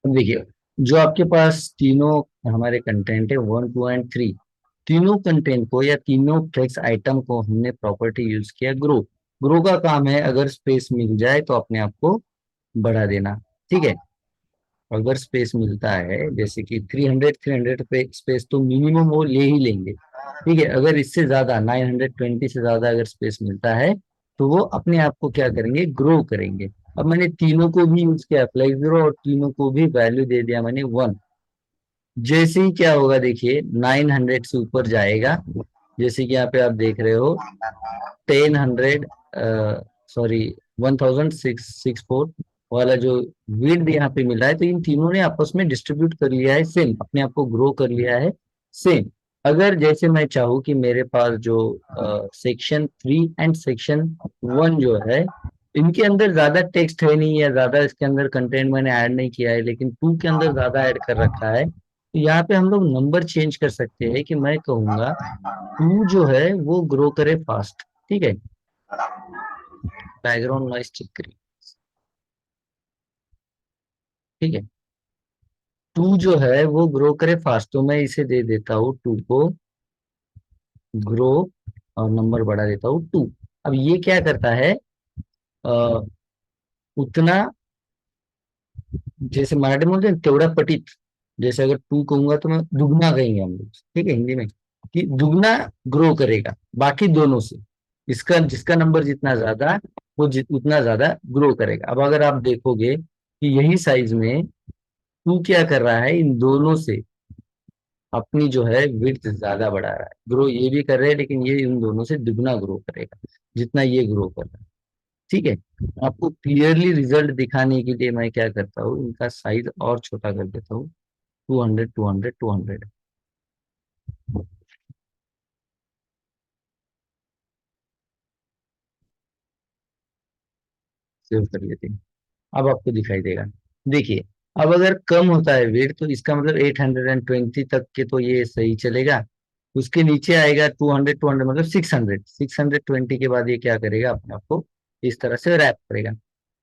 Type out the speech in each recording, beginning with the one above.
अब देखिए, जो आपके पास तीनों हमारे कंटेंट है 1 2 एंड 3, तीनों कंटेंट को या तीनों टेक्स्ट आइटम को हमने प्रॉपर्टी यूज किया ग्रो। ग्रो का काम है अगर स्पेस मिल जाए तो अपने आप को बढ़ा देना। ठीक है, अगर स्पेस मिलता है जैसे कि 300 पे स्पेस तो मिनिमम वो ले ही लेंगे। ठीक है, अगर इससे ज्यादा 920 से ज्यादा अगर स्पेस मिलता है तो वो अपने आप को क्या करेंगे, ग्रो करेंगे। अब मैंने तीनों को भी यूज किया प्लस जीरो, और तीनों को भी वैल्यू दे दिया मैंने 1। जैसे ही क्या होगा देखिए, 900 से ऊपर जाएगा, जैसे कि यहाँ पे आप देख रहे हो 1000, सॉरी 1664 वाला जो विड्थ यहाँ पे मिला है, तो इन तीनों ने आपस में डिस्ट्रीब्यूट कर लिया है सेम, अपने आप को ग्रो कर लिया है सेम। अगर जैसे मैं चाहूँ कि मेरे पास जो सेक्शन 3 एंड सेक्शन 1 जो है, इनके अंदर ज्यादा टेक्स्ट है नहीं या ज्यादा इसके अंदर कंटेंट मैंने ऐड नहीं किया है, लेकिन 2 के अंदर ज्यादा ऐड कर रखा है, तो यहाँ पे हम लोग नंबर चेंज कर सकते हैं कि मैं कहूंगा 2 जो है वो ग्रो करे फास्ट। ठीक है, बैकग्राउंड नॉइस चेक करिए। ठीक है, 2 जो है वो ग्रो करे फास्ट, तो मैं इसे दे देता हूँ 2 को ग्रो, और नंबर बढ़ा देता हूँ 2। अब ये क्या करता है, आ, उतना, जैसे मराठी में बोलते हैं तेवड़ा पटित, जैसे अगर 2 कहूंगा तो मैं दुगना कहेंगे हम लोग, ठीक है हिंदी में, कि दुगना ग्रो करेगा बाकी दोनों से। इसका जिसका नंबर जितना ज्यादा, वो उतना ज्यादा ग्रो करेगा। अब अगर आप देखोगे कि यही साइज में तू क्या कर रहा है, इन दोनों से अपनी जो है विड्थ ज्यादा बढ़ा रहा है, ग्रो ये भी कर रहे हैं, लेकिन ये इन दोनों से दुगना ग्रो करेगा जितना ये ग्रो कर रहा है। ठीक है, आपको क्लियरली रिजल्ट दिखाने के लिए मैं क्या करता हूँ, इनका साइज और छोटा कर देता हूँ, 200 200 200 सेव कर लेते हैं। अब आपको दिखाई देगा। देखिए, अब अगर कम होता है वेट तो इसका मतलब 820 तक के तो ये सही चलेगा। उसके नीचे आएगा 200 मतलब 620 के बाद ये क्या करेगा, अपने आप को इस तरह से रैप करेगा।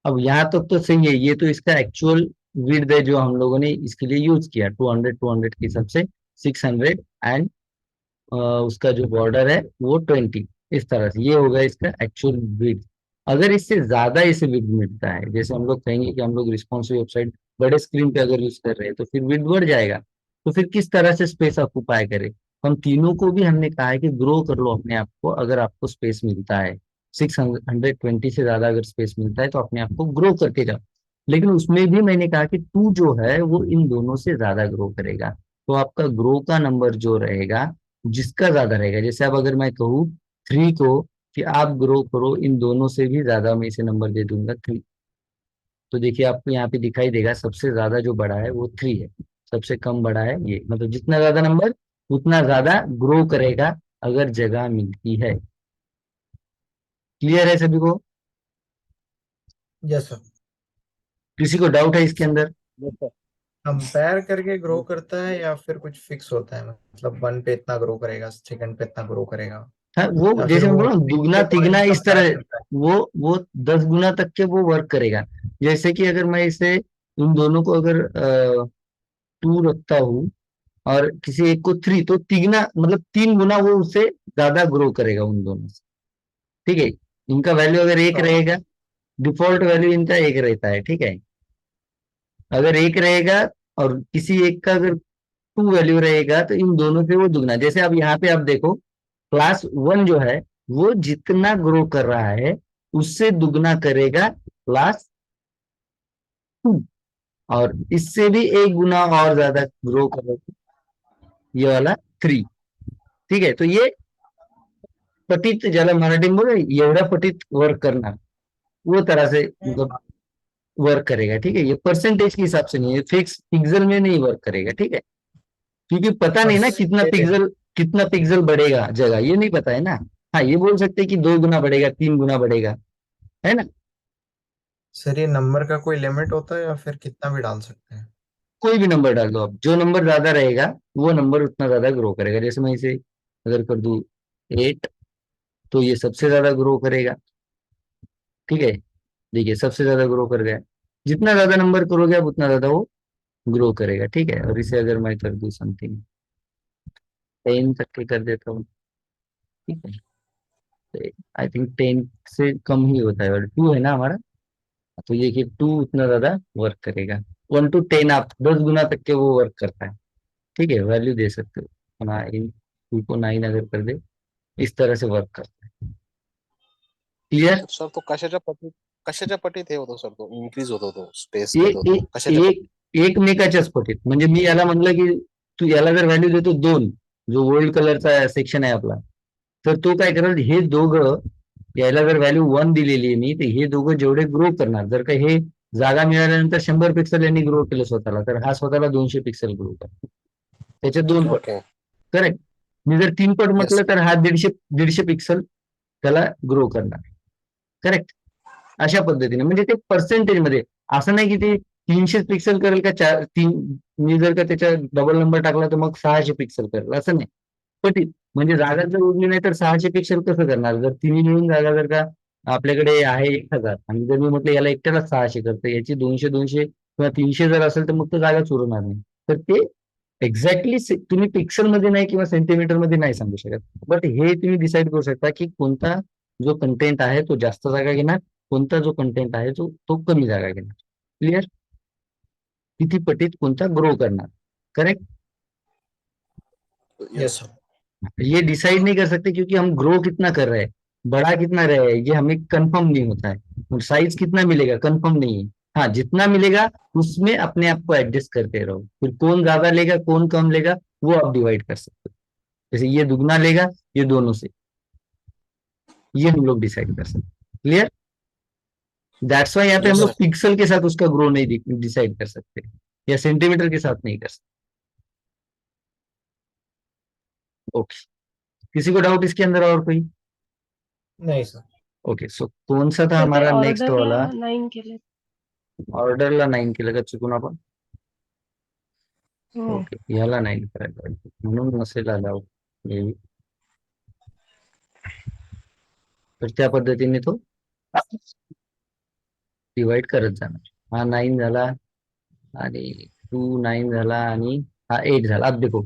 अब यहाँ तक तो सही है, ये तो इसका एक्चुअल विड्थ है जो हम लोगों ने इसके लिए यूज किया, 200 के हिसाब से 600, एंड उसका जो बॉर्डर है वो 20। इस तरह से ये होगा इसका एक्चुअल विड्थ। अगर इससे ज्यादा इसे विड्थ मिलता है, जैसे हम लोग कहेंगे कि हम लोग रिस्पॉन्सिव वेबसाइट बड़े स्क्रीन पे अगर यूज कर रहे हैं तो फिर विड्थ बढ़ जाएगा। तो फिर किस तरह से स्पेस ऑक्यूपाई करे, हम तीनों को भी हमने कहा है कि ग्रो कर लो अपने आप को, अगर आपको स्पेस मिलता है 620 से ज्यादा अगर स्पेस मिलता है तो अपने आप को ग्रो करके जाओ। लेकिन उसमें भी मैंने कहा कि टू जो है वो इन दोनों से ज्यादा ग्रो करेगा। तो आपका ग्रो का नंबर जो रहेगा, जिसका ज्यादा रहेगा, जैसे अब अगर मैं कहूँ 3 को कि आप ग्रो करो इन दोनों से भी ज्यादा, मैं इसे नंबर दे दूंगा 3। तो देखिए आपको यहाँ पे दिखाई देगा सबसे ज्यादा जो बड़ा है वो 3 है, सबसे कम बड़ा है ये, मतलब जितना ज्यादा नंबर उतना ज्यादा ग्रो करेगा अगर जगह मिलती है। क्लियर है सभी को? Yes sir. किसी को डाउट है इसके अंदर? कंपेयर करके ग्रो करता है या फिर कुछ फिक्स होता है, मतलब 1 पे इतना ग्रो करेगा, सेकंड पे इतना ग्रो करेगा, हाँ, वो या फिर जैसे मैं वो बोला दुगना के तिगना अकॉर्डिंग इस कंपेयर तरह, करता है? वो 10 गुना तक के वो वर्क करेगा। जैसे कि अगर मैं इसे इन दोनों को अगर 2 रखता हूँ और किसी एक को 3, तो तिगना मतलब 3 गुना वो उससे ज्यादा ग्रो करेगा उन दोनों से। ठीक है, इनका वैल्यू अगर एक हाँ। रहेगा, डिफॉल्ट वैल्यू इनका एक रहता है। ठीक है, अगर एक रहेगा और किसी एक का अगर 2 वैल्यू रहेगा तो इन दोनों से वो दुगना, जैसे अब यहाँ पे आप देखो क्लास 1 जो है वो जितना ग्रो कर रहा है उससे दुगना करेगा क्लास 2, और इससे भी 1 गुना और ज्यादा ग्रो करेगा ये वाला 3। ठीक है, तो ये पतित, ज्यादा मराठी में बोले एवढा पतित वर्क करना, वो तरह से मतलब वर्क करेगा। ठीक है, ये परसेंटेज के हिसाब से नहीं है, फिक्स पिक्सल में नहीं वर्क करेगा। ठीक है, क्योंकि पता नहीं ना परसेंटेज। कितना पिक्सल बढ़ेगा जगह, ये नहीं पता है ना। हाँ, ये बोल सकते हैं कि 2 गुना बढ़ेगा, 3 गुना बढ़ेगा, है ना। सर ये नंबर का कोई लिमिट होता है या फिर कितना भी डाल सकते हैं? कोई भी नंबर डाल दो आप, जो नंबर ज्यादा रहेगा वो नंबर उतना ज्यादा ग्रो करेगा। जैसे मैं इसे अगर कर दूं 8, तो ये सबसे ज्यादा ग्रो करेगा। ठीक है, देखिए सबसे ज्यादा ग्रो कर गया। जितना ज्यादा नंबर करोगे आप उतना ज्यादा वो ग्रो करेगा, ठीक है। और इसे अगर मैं कर दूं समथिंग 10 तक के कर देता हूँ, ठीक है। तो आई थिंक 10 से कम ही होता है, और 2 है ना हमारा, तो ये कि 2 उतना ज्यादा वर्क करेगा। 1 to 10 आप 10 गुना तक के वो वर्क करता है, ठीक है। वैल्यू दे सकते हो, 2 को 9 अगर कर दे, इस तरह से वर्क करता है। क्लियर? सर तो कशाच्या पटीत हे होतो सर, तो इन्क्रीज होतो तो स्पेस घेतो एक तो कशाच्या एक पटीत? एक मेकाच्या स्फटिक, म्हणजे मी याला म्हणलं की तू याला जर व्हॅल्यू देतो 2, जो गोल्ड कलरचा सेक्शन आहे आपला, तर तो काय करेल, हे दोघं, याला जर व्हॅल्यू 1 दिलेली आहे मी, तर हे दोघं जेवढे ग्रो करणार, जर का हे जागा मिळाल्यानंतर 100 पिक्सल यांनी ग्रो केलं स्वतःला, तर हा स्वतःला 200 पिक्सल ग्रो करतो, त्याच्या 2 पट. ओके. करेक्ट. मी जर 3 पट येस. म्हटलं तर हा 150 पिक्सल त्याला ग्रो करणार. करेक्ट. अशा पद्धतीने, म्हणजे ते पर्सेंटेज मध्ये, असं नाही की ते 300 पिक्सल करेल का 3, मी जर का त्याच्या डबल नंबर टाकला तर मग 600 पिक्सल करेल, असं नाही. पण म्हणजे जागा जर उरली नाही तर 600 पिक्सल कसं करणार, जर तिन्ही मिळून जागा जर का आपल्याकडे आहे 1000, आणि जर मी म्हटलं याला एकट्याला 600 करतं, याची 200 किंवा 300 जर असेल तर मग तर जागाच उरणार नाही. तर ते एक्झॅक्टली तुम्ही पिक्सल मध्ये नाही किंवा सेंटीमीटर मध्ये नाही सांगू शकत, बट हे तुम्ही डिसाईड करू शकता की कोणता जो कंटेंट आहे तो जास्त जागा घेणार, कोणता जो कंटेंट आहे तो कमी जागा घेणार. क्लियर? किती पटीत कोणता ग्रो करणार. करेक्ट. Yes yes. सर। ये डिसाइड नहीं कर सकते क्योंकि हम ग्रो कितना कर रहे हैं, बड़ा कितना रहे हैं, ये हमें कंफर्म नहीं होता है। साइज कितना मिलेगा कंफर्म नहीं है। हाँ, जितना मिलेगा उसमें अपने आप को एडजस्ट करते रहो, फिर कौन ज्यादा लेगा कौन कम लेगा वो आप डिवाइड कर सकते हो। जैसे ये दुगना लेगा ये दोनों से, ये हम लोग डिसाइड कर सकते हैं। क्लियर? दैट्स वाई यहाँ पे हम यस लोग सर. पिक्सल के साथ उसका ग्रो नहीं डिसाइड कर सकते, या सेंटीमीटर के साथ नहीं कर सकते। ओके, किसी को डाउट इसके अंदर और कोई? नहीं सर। ओके, सो कौन सा था तर ते हमारा नेक्स्ट ऑर्डरला वाला? 9 केले. ऑर्डरला 9 केलं का चुकून आपण? हो. ओके, ह्याला 9 करायला पाहिजे, म्हणून नसेल आला मे बी. तर त्या पद्धतीने तो डिवाइड करत जाणार. हा 9 झाला, आणि 2 9 झाला, आणि हा 8 झाला. अब देखो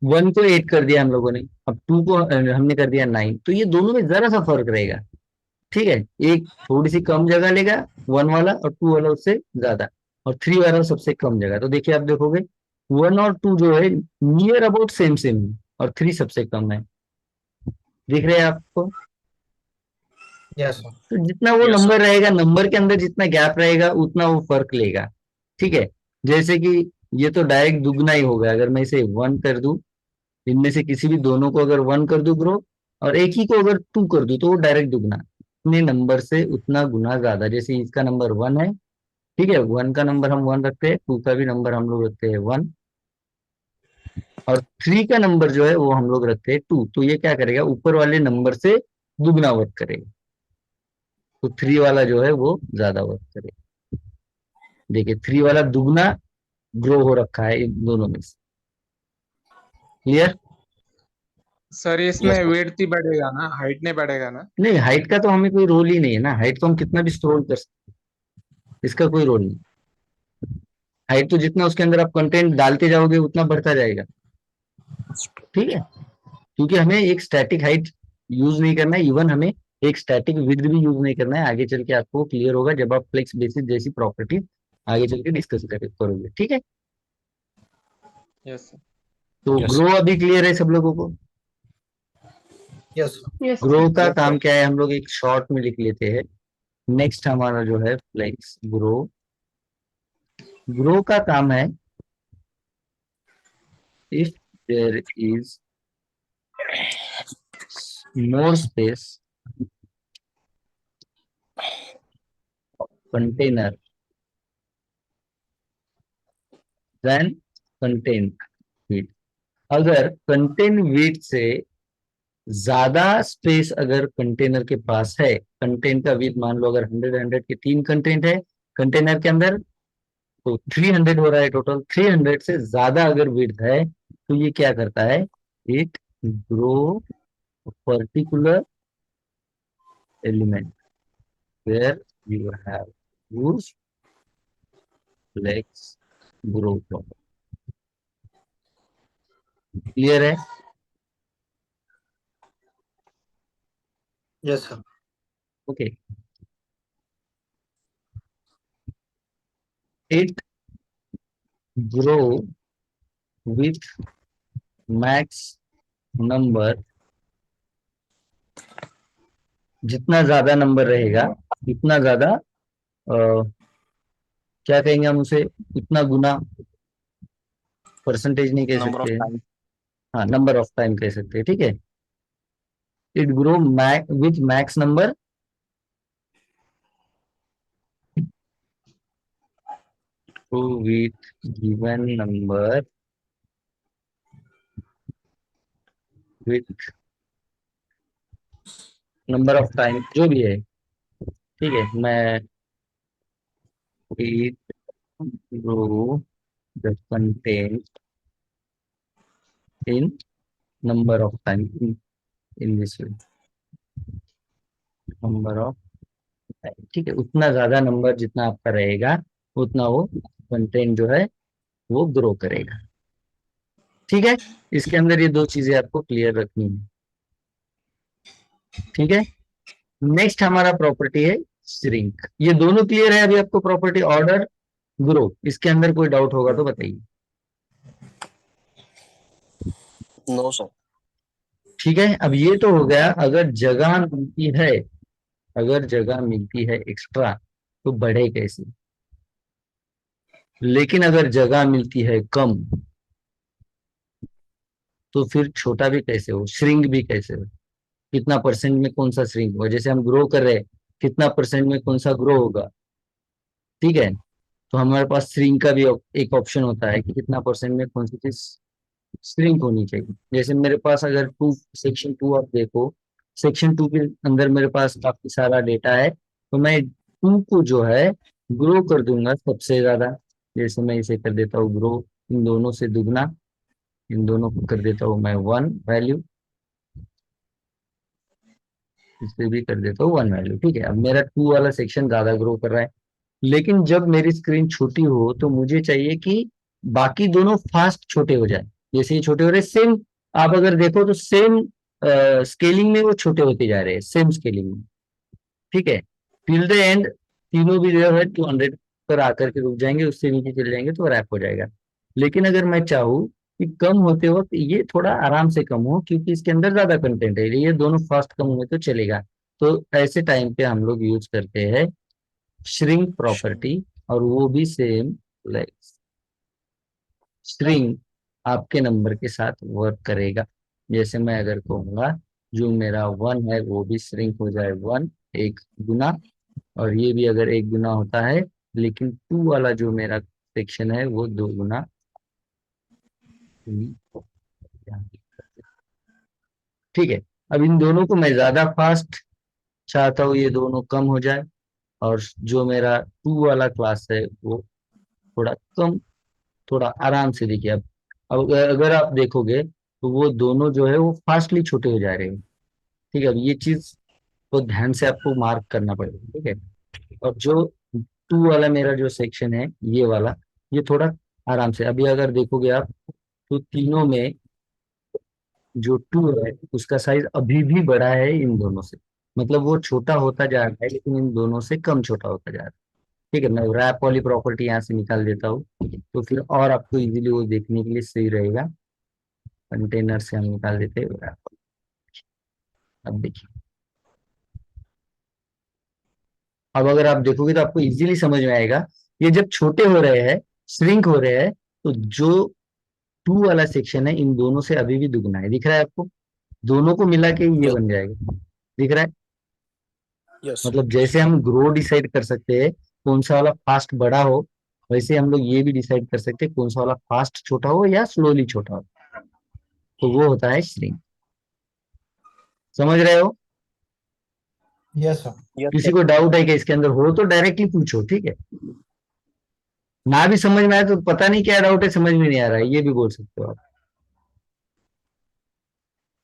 1 को 8 कर दिया हम लोगों ने, अब 2 को हमने कर दिया 9, तो ये दोनों में जरा सा फर्क रहेगा, ठीक है। एक थोड़ी सी कम जगह लेगा 1 वाला, और 2 वाला उससे ज्यादा, और 3 वाला सबसे कम जगह। तो देखिए आप देखोगे 1 और 2 जो है नियर अबाउट सेम सेम है, और 3 सबसे कम है। दिख रहे हैं आपको? Yes sir. तो जितना वो यस सर. नंबर रहेगा, नंबर के अंदर जितना गैप रहेगा उतना वो फर्क लेगा, ठीक है। जैसे कि ये तो डायरेक्ट दुगना ही हो गया, अगर मैं इसे 1 कर दूं, इनमें से किसी भी दोनों को अगर 1 कर दूं ग्रो, और एक ही को अगर 2 कर दूं, तो वो डायरेक्ट दुगना, अपने नंबर से उतना गुना ज्यादा। जैसे इसका नंबर 1 है, ठीक है, 1 का नंबर हम 1 रखते हैं, 2 का भी नंबर हम लोग रखते हैं 1, और 3 का नंबर जो है वो हम लोग रखते हैं 2। तो ये क्या करेगा, ऊपर वाले नंबर से दुगना वर्क करेगा, तो 3 वाला जो है वो ज्यादा वर्क करेगा। देखिए 3 वाला दुगना ग्रो हो रखा है इन दोनों में से। क्लियर? सर यस इसमें सर. वेट ही बढ़ेगा ना, हाइट नहीं बढ़ेगा ना? नहीं, हाइट का तो हमें कोई रोल ही नहीं है ना, हाइट तो हम कितना भी स्क्रॉल कर सकते हैं, इसका कोई रोल नहीं। हाइट तो जितना उसके अंदर आप कंटेंट डालते जाओगे उतना बढ़ता जाएगा, ठीक है। क्योंकि हमें एक स्टैटिक हाइट यूज नहीं करना है, इवन हमें एक स्टैटिक विड्थ भी यूज नहीं करना है। आगे चल के आपको क्लियर होगा जब आप फ्लेक्स बेसिस जैसी प्रॉपर्टी आगे चल के डिस्कस करोगे, ठीक है। Yes sir. तो यस ग्रो अभी क्लियर है सब लोगों को? Yes sir. Yes grow sir. का यस काम सर. क्या है, हम लोग एक शॉर्ट में लिख लेते हैं। नेक्स्ट हमारा जो है फ्लेक्स ग्रो, ग्रो का काम है, if there is more space container than contain width। अगर कंटेन विड्थ से ज्यादा स्पेस अगर कंटेनर के पास है, कंटेंट का विड्थ मान लो अगर 100 के 3 कंटेंट है कंटेनर के अंदर, तो 300 हो रहा है टोटल। 300 से ज्यादा अगर विड्थ है तो ये क्या करता है, it grow particular element where you have use flex grow property. Clear है? Yes sir. Okay. It grow with max number, जितना ज्यादा नंबर रहेगा उतना ज्यादा क्या कहेंगे हम उसे, उतना गुना, परसेंटेज नहीं कह नंबर सकते ऑफ हैं, टाइम। हाँ नंबर ऑफ टाइम कह सकते हैं, ठीक है। It grow with max number with given number with number of time जो भी है, ठीक है। मैं it grow the content in number of time in this way, number of time, ठीक है। उतना ज्यादा नंबर जितना आपका रहेगा उतना वो कंटेंट जो है वो ग्रो करेगा, ठीक है। इसके अंदर ये दो चीजें आपको क्लियर रखनी है, ठीक है। नेक्स्ट हमारा प्रॉपर्टी है श्रिंक। ये दोनों क्लियर है अभी आपको? प्रॉपर्टी, ऑर्डर, ग्रो, इसके अंदर कोई डाउट होगा तो बताइए। No sir. ठीक है, अब ये तो हो गया अगर जगह मिलती है, अगर जगह मिलती है एक्स्ट्रा तो बढ़े कैसे। लेकिन अगर जगह मिलती है कम तो फिर छोटा भी कैसे हो, श्रिंक भी कैसे हो, कितना परसेंट में कौन सा श्रिंक होगा। जैसे हम ग्रो कर रहे हैं, कितना परसेंट में कौन सा ग्रो होगा, ठीक है। तो हमारे पास श्रिंक का भी एक ऑप्शन होता है कि कितना परसेंट में कौन सी चीज श्रिंक होनी चाहिए। जैसे मेरे पास अगर सेक्शन 2 आप देखो, सेक्शन 2 के अंदर मेरे पास काफी सारा डेटा है, तो मैं 2 को जो है ग्रो कर दूंगा सबसे ज्यादा। जैसे मैं इसे कर देता हूँ ग्रो, इन दोनों से दुगना, इन दोनों को कर देता हूँ मैं 1 वैल्यू, इसे भी कर देता हूँ 1 वैल्यू, ठीक है। अब मेरा 2 वाला सेक्शन ज्यादा ग्रो कर रहा है। लेकिन जब मेरी स्क्रीन छोटी हो तो मुझे चाहिए कि बाकी दोनों फास्ट छोटे हो जाए। जैसे ये छोटे हो रहे सेम, आप अगर देखो तो सेम स्केलिंग में वो छोटे होते जा रहे हैं, सेम स्केलिंग में, ठीक है। टिल द एंड तीनों भी जो है 200 पर आकर के रुक जाएंगे, उससे नीचे चले जाएंगे तो रैप हो जाएगा। लेकिन अगर मैं चाहूँ कि कम होते वक्त ये थोड़ा आराम से कम हो, क्योंकि इसके अंदर ज्यादा कंटेंट है, ये दोनों फास्ट कम हुए तो चलेगा, तो ऐसे टाइम पे हम लोग यूज करते हैं श्रिंक प्रॉपर्टी। और वो भी सेम लाइक स्ट्रिंग आपके नंबर के साथ वर्क करेगा। जैसे मैं अगर कहूंगा जो मेरा 1 है वो भी श्रिंक हो जाए 1, एक गुना, और ये भी अगर एक गुना होता है, लेकिन 2 वाला जो मेरा सेक्शन है वो 2 गुना। ठीक है, अब इन दोनों को मैं ज्यादा फास्ट चाहता हूँ, ये दोनों कम हो जाए, और जो मेरा 2 वाला क्लास है वो थोड़ा कम, थोड़ा आराम से देखिए। अब अगर आप देखोगे तो वो दोनों जो है वो फास्टली छोटे हो जा रहे हैं, ठीक है। अब ये चीज को ध्यान से आपको मार्क करना पड़ेगा, ठीक है। और जो 2 वाला मेरा जो सेक्शन है ये वाला, ये थोड़ा आराम से, अभी अगर देखोगे आप तो तीनों में जो 2 है उसका साइज अभी भी बड़ा है इन दोनों से, मतलब वो छोटा होता जा रहा है लेकिन इन दोनों से कम छोटा होता जा रहा है, ठीक है। मैं रैप वाली प्रॉपर्टी यहाँ से निकाल देता हूँ, तो फिर और आपको इजीली वो देखने के लिए सही रहेगा। कंटेनर से हम निकाल देते हैं wrap। अब देखिए, अब अगर आप देखोगे तो आपको इजीली समझ में आएगा, ये जब छोटे हो रहे हैं, श्रिंक हो रहे हैं, तो जो 2 वाला सेक्शन है इन दोनों से अभी भी दुगना है, दिख रहा है आपको? दोनों को मिला के ये बन जाएगा, दिख रहा है? यस। मतलब जैसे हम ग्रो डिसाइड कर सकते हैं कौन सा वाला फास्ट बड़ा हो, वैसे हम लोग ये भी डिसाइड कर सकते हैं कौन सा वाला फास्ट छोटा हो या स्लोली छोटा हो, तो वो होता है श्रिंक। समझ रहे हो? Yes sir. यस किसी सर। को डाउट है कि इसके अंदर हो तो डायरेक्टली पूछो, ठीक है। ना भी समझ में आए तो पता नहीं क्या डाउट है, समझ में नहीं आ रहा है, ये भी बोल सकते हो आप।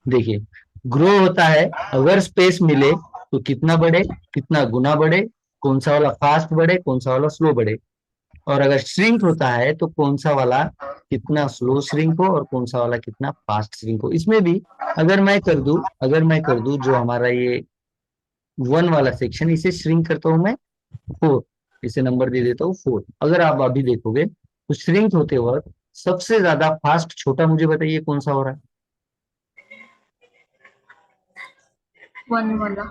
देखिए, ग्रो होता है अगर स्पेस मिले तो कितना बढ़े, कितना गुना बढ़े, कौन सा वाला फास्ट बढ़े, कौन सा वाला स्लो बढ़े। और अगर श्रिंक होता है तो कौन सा वाला कितना स्लो श्रिंक हो और कौन सा वाला कितना फास्ट श्रिंक हो। इसमें भी अगर मैं कर दूं जो हमारा ये 1 वाला सेक्शन, इसे श्रिंक करता हूं मैं 4, इसे नंबर दे देता हूँ 4। अगर आप अभी देखोगे तो श्रिंक होते वक्त सबसे ज्यादा फास्ट छोटा, मुझे बताइए कौन सा हो रहा है। 1 वाला।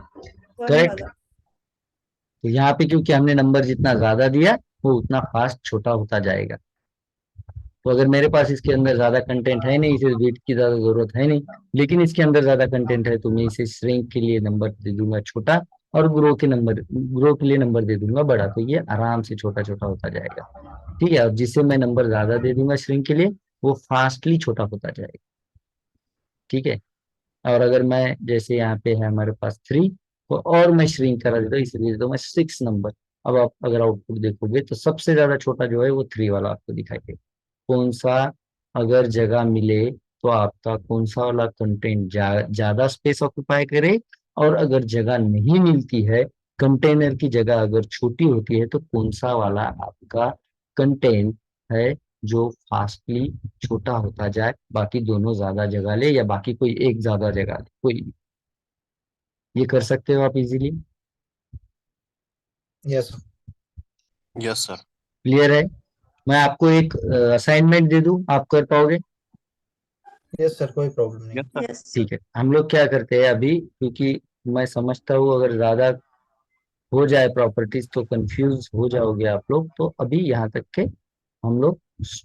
करेक्ट। तो यहाँ पे क्योंकि हमने नंबर जितना ज्यादा दिया वो उतना फास्ट छोटा होता जाएगा। तो अगर मेरे पास इसके अंदर ज्यादा कंटेंट है नहीं, इसे वेट की ज्यादा जरूरत है नहीं, लेकिन इसके अंदर ज्यादा कंटेंट है, तो मैं इसे श्रिंक के लिए नंबर दे दूंगा छोटा और ग्रो के लिए नंबर दे दूंगा बड़ा। तो ये आराम से छोटा छोटा होता जाएगा। ठीक है। और जिसे मैं नंबर ज्यादा दे दूंगा श्रिंक के लिए वो फास्टली छोटा होता जाएगा। ठीक है। और अगर मैं जैसे यहाँ पे है हमारे पास 3, तो और मैं श्रिंक करा देता हूँ, इसलिए देता हूँ मैं 6 नंबर। अब आप अगर आउटपुट देखोगे तो सबसे ज्यादा छोटा जो है वो 3 वाला आपको दिखाई देगा। कौन सा अगर जगह मिले तो आपका कौन सा वाला कंटेंट ज्यादा स्पेस ऑक्यूपाई करे, और अगर जगह नहीं मिलती है, कंटेनर की जगह अगर छोटी होती है, तो कौन सा वाला आपका कंटेंट है जो फास्टली छोटा होता जाए, बाकी दोनों ज्यादा जगह ले या बाकी कोई एक ज्यादा जगह ले, कोई भी। ये कर सकते हो आप easily. Yes yes sir. Clear है। मैं आपको एक असाइनमेंट दे दूं, आप कर पाओगे। यस सर, कोई प्रॉब्लम नहीं। Yes sir. यस ठीक है। हम लोग क्या करते हैं अभी, क्योंकि मैं समझता हूँ अगर ज्यादा हो जाए प्रॉपर्टीज तो कंफ्यूज हो जाओगे आप लोग, तो अभी यहाँ तक के हम लोग